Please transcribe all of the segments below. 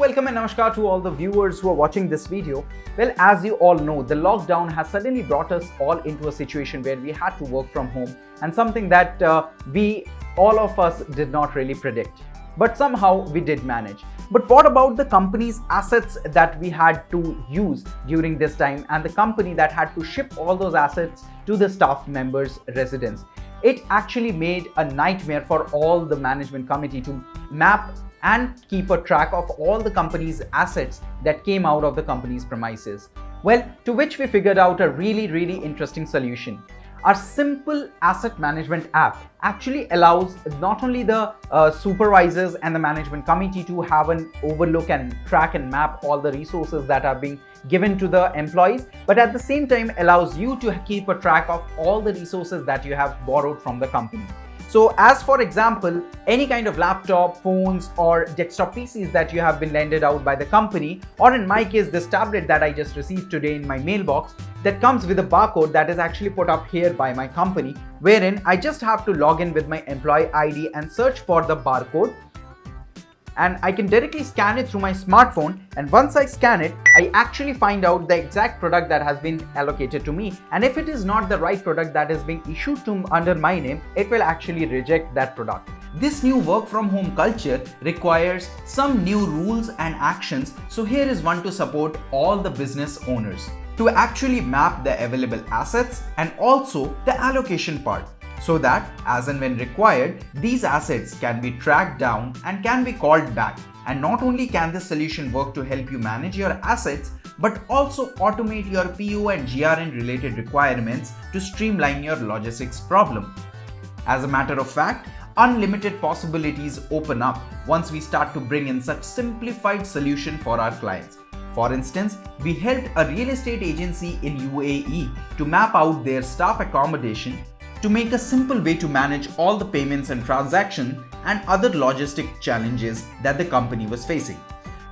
welcome and namaskar to all the viewers who are watching this video. Well, as you all know, the lockdown has suddenly brought us all into a situation where we had to work from home, and something that all of us did not really predict. But somehow we did manage. But what about the company's assets that we had to use during this time, and the company that had to ship all those assets to the staff members' residence? It actually made a nightmare for all the management committee to map and keep a track of all the company's assets that came out of the company's premises. Well, to which we figured out a really interesting solution. Our simple asset management app actually allows not only the supervisors and the management committee to have an overlook and track and map all the resources that are being given to the employees, but at the same time allows you to keep a track of all the resources that you have borrowed from the company. So as for example, any kind of laptop, phones or desktop PCs that you have been lended out by the company, or in my case this tablet that I just received today in my mailbox, that comes with a barcode that is actually put up here by my company, wherein I just have to log in with my employee ID and search for the barcode, and I can directly scan it through my smartphone, and once I scan it, I actually find out the exact product that has been allocated to me, and if it is not the right product that is being issued to under my name, it will actually reject that product. This new work from home culture requires some new rules and actions, so here is one to support all the business owners to actually map the available assets and also the allocation part, so that as and when required, these assets can be tracked down and can be called back. And not only can this solution work to help you manage your assets, but also automate your PO and GRN related requirements to streamline your logistics problem. As a matter of fact, unlimited possibilities open up once we start to bring in such simplified solution for our clients. For instance, we helped a real estate agency in UAE to map out their staff accommodation to make a simple way to manage all the payments and transactions and other logistic challenges that the company was facing.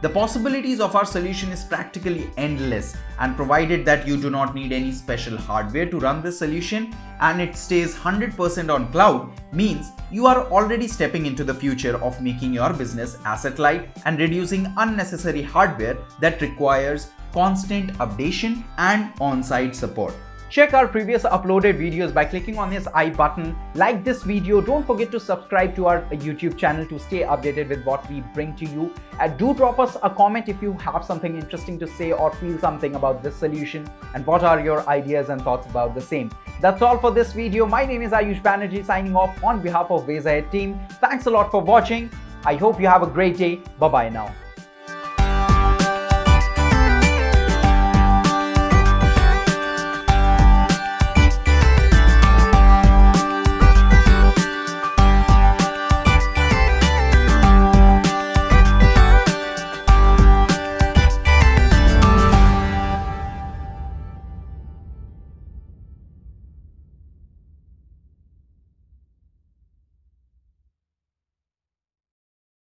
The possibilities of our solution is practically endless, and provided that you do not need any special hardware to run this solution and it stays 100% on cloud, means you are already stepping into the future of making your business asset light and reducing unnecessary hardware that requires constant updation and on-site support. Check our previous uploaded videos by clicking on this I button. Like this video. Don't forget to subscribe to our YouTube channel to stay updated with what we bring to you. And do drop us a comment if you have something interesting to say or feel something about this solution, and what are your ideas and thoughts about the same. That's all for this video. My name is Ayush Banerjee, signing off on behalf of WaysAhead team. Thanks a lot for watching. I hope you have a great day. Bye bye now.